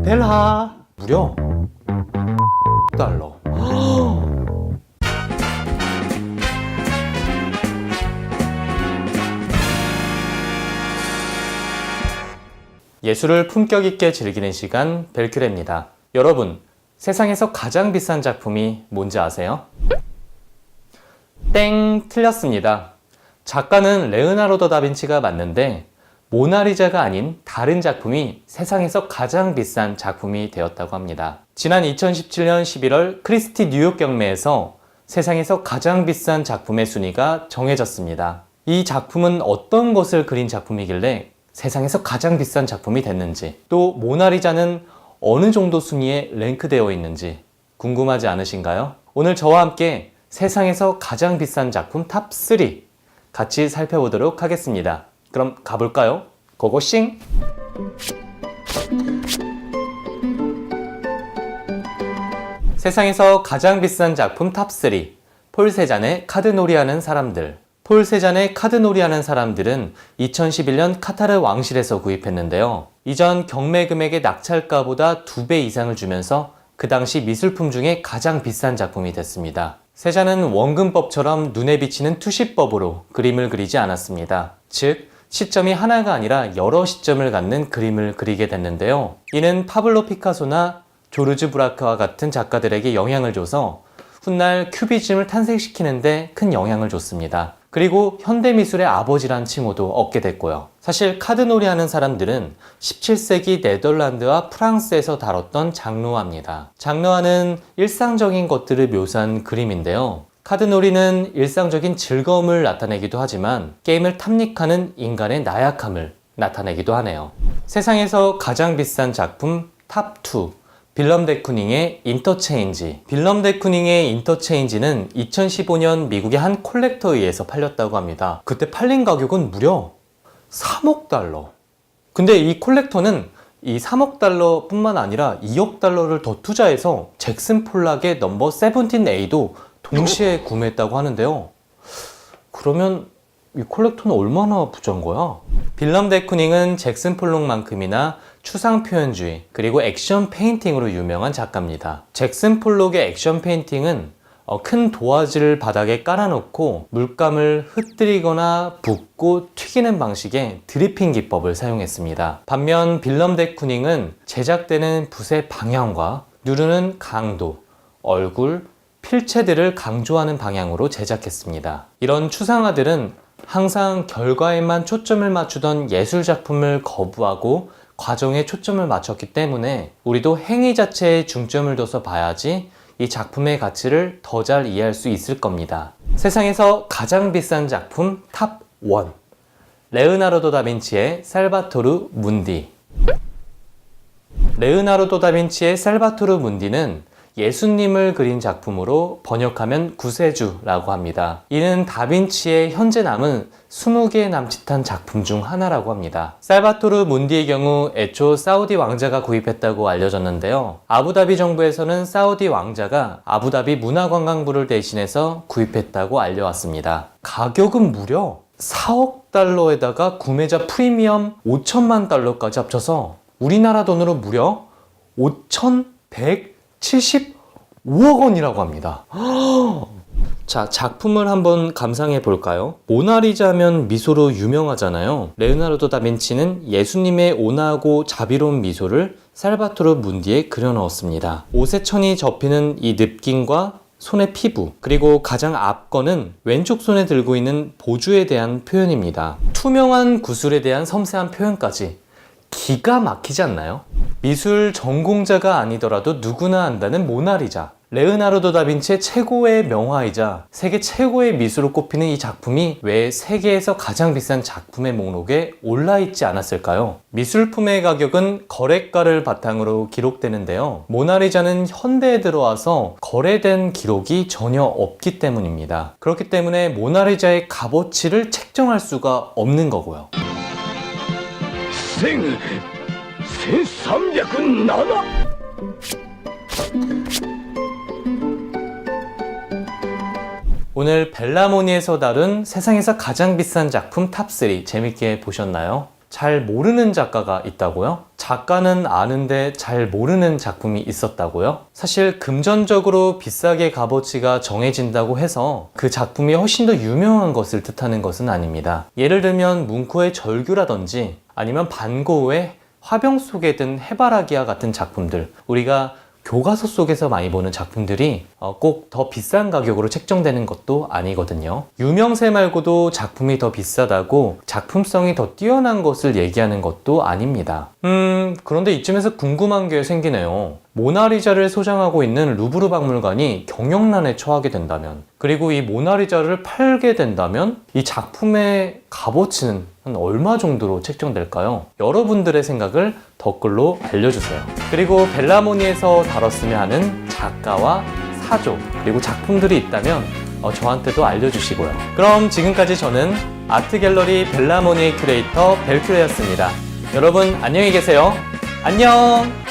벨라 무려 $. 예술을 품격 있게 즐기는 시간 벨큐레입니다. 여러분, 세상에서 가장 비싼 작품이 뭔지 아세요? 땡, 틀렸습니다. 작가는 레오나르도 다빈치가 맞는데 모나리자가 아닌 다른 작품이 세상에서 가장 비싼 작품이 되었다고 합니다. 지난 2017년 11월 크리스티 뉴욕 경매에서 세상에서 가장 비싼 작품의 순위가 정해졌습니다. 이 작품은 어떤 것을 그린 작품이길래 세상에서 가장 비싼 작품이 됐는지, 또 모나리자는 어느 정도 순위에 랭크되어 있는지 궁금하지 않으신가요? 오늘 저와 함께 세상에서 가장 비싼 작품 탑3 같이 살펴보도록 하겠습니다. 그럼 가볼까요? 고고싱! 세상에서 가장 비싼 작품 탑3 폴 세잔의 카드놀이 하는 사람들. 폴 세잔의 카드놀이 하는 사람들은 2011년 카타르 왕실에서 구입했는데요. 이전 경매 금액의 낙찰가보다 2배 이상을 주면서 그 당시 미술품 중에 가장 비싼 작품이 됐습니다. 세잔은 원근법처럼 눈에 비치는 투시법으로 그림을 그리지 않았습니다. 즉, 시점이 하나가 아니라 여러 시점을 갖는 그림을 그리게 됐는데요. 이는 파블로 피카소나 조르주 브라크와 같은 작가들에게 영향을 줘서 훗날 큐비즘을 탄생시키는데 큰 영향을 줬습니다. 그리고 현대미술의 아버지란 칭호도 얻게 됐고요. 사실 카드놀이 하는 사람들은 17세기 네덜란드와 프랑스에서 다뤘던 장르화입니다. 장르화는 일상적인 것들을 묘사한 그림인데요. 카드놀이는 일상적인 즐거움을 나타내기도 하지만 게임을 탐닉하는 인간의 나약함을 나타내기도 하네요. 세상에서 가장 비싼 작품 탑2 빌럼 데 쿠닝의 인터체인지. 빌럼 데 쿠닝의 인터체인지는 2015년 미국의 한 콜렉터에 의해서 팔렸다고 합니다. 그때 팔린 가격은 무려 $3억. 근데 이 콜렉터는 이 $3억 뿐만 아니라 $2억 더 투자해서 잭슨 폴락의 넘버 17A도 동시에 구매했다고 하는데요. 그러면 이 콜렉터는 얼마나 부자인 거야? 빌럼 데 쿠닝은 잭슨 폴록만큼이나 추상 표현주의 그리고 액션 페인팅으로 유명한 작가입니다. 잭슨 폴록의 액션 페인팅은 큰 도화지를 바닥에 깔아놓고 물감을 흩뜨리거나 붓고 튀기는 방식의 드리핑 기법을 사용했습니다. 반면 빌럼 데 쿠닝은 제작되는 붓의 방향과 누르는 강도, 얼굴, 필체들을 강조하는 방향으로 제작했습니다. 이런 추상화들은 항상 결과에만 초점을 맞추던 예술작품을 거부하고 과정에 초점을 맞췄기 때문에 우리도 행위 자체에 중점을 둬서 봐야지 이 작품의 가치를 더 잘 이해할 수 있을 겁니다. 세상에서 가장 비싼 작품 탑1 레오나르도 다빈치의 살바토르 문디. 레오나르도 다빈치의 살바토르 문디는 예수님을 그린 작품으로 번역하면 구세주라고 합니다. 이는 다빈치의 현재 남은 20개 남짓한 작품 중 하나라고 합니다. 살바토르 문디의 경우 애초 사우디 왕자가 구입했다고 알려졌는데요. 아부다비 정부에서는 사우디 왕자가 아부다비 문화관광부를 대신해서 구입했다고 알려왔습니다. 가격은 무려 $4억 구매자 프리미엄 $5천만 합쳐서 우리나라 돈으로 무려 5,175억 원이라고 합니다. 자, 작품을 한번 감상해 볼까요? 모나리자면 미소로 유명하잖아요. 레오나르도 다빈치는 예수님의 온화하고 자비로운 미소를 살바토르 문디에 그려 넣었습니다. 옷의 천이 접히는 이 느낌과 손의 피부, 그리고 가장 앞거는 왼쪽 손에 들고 있는 보주에 대한 표현입니다. 투명한 구슬에 대한 섬세한 표현까지 기가 막히지 않나요? 미술 전공자가 아니더라도 누구나 안다는 모나리자. 레오나르도 다빈치의 최고의 명화이자 세계 최고의 미술로 꼽히는 이 작품이 왜 세계에서 가장 비싼 작품의 목록에 올라있지 않았을까요? 미술품의 가격은 거래가를 바탕으로 기록되는데요. 모나리자는 현대에 들어와서 거래된 기록이 전혀 없기 때문입니다. 그렇기 때문에 모나리자의 값어치를 책정할 수가 없는 거고요. 1307 오늘 벨라모니에서 다룬 세상에서 가장 비싼 작품 탑3 재밌게 보셨나요? 잘 모르는 작가가 있다고요? 작가는 아는데 잘 모르는 작품이 있었다고요? 사실 금전적으로 비싸게 값어치가 정해진다고 해서 그 작품이 훨씬 더 유명한 것을 뜻하는 것은 아닙니다. 예를 들면 뭉크의 절규라든지 아니면 반 고흐의 화병 속에 든 해바라기와 같은 작품들, 우리가 교과서 속에서 많이 보는 작품들이 꼭 더 비싼 가격으로 책정되는 것도 아니거든요. 유명세 말고도 작품이 더 비싸다고 작품성이 더 뛰어난 것을 얘기하는 것도 아닙니다. 그런데 이쯤에서 궁금한 게 생기네요. 모나리자를 소장하고 있는 루브르 박물관이 경영난에 처하게 된다면, 그리고 이 모나리자를 팔게 된다면 이 작품의 값어치는 한 얼마 정도로 책정될까요? 여러분들의 생각을 댓글로 알려주세요. 그리고 벨라모니에서 다뤘으면 하는 작가와 사조, 그리고 작품들이 있다면 저한테도 알려주시고요. 그럼 지금까지 저는 아트갤러리 벨라모니 큐레이터 벨큐레였습니다. 여러분 안녕히 계세요. 안녕!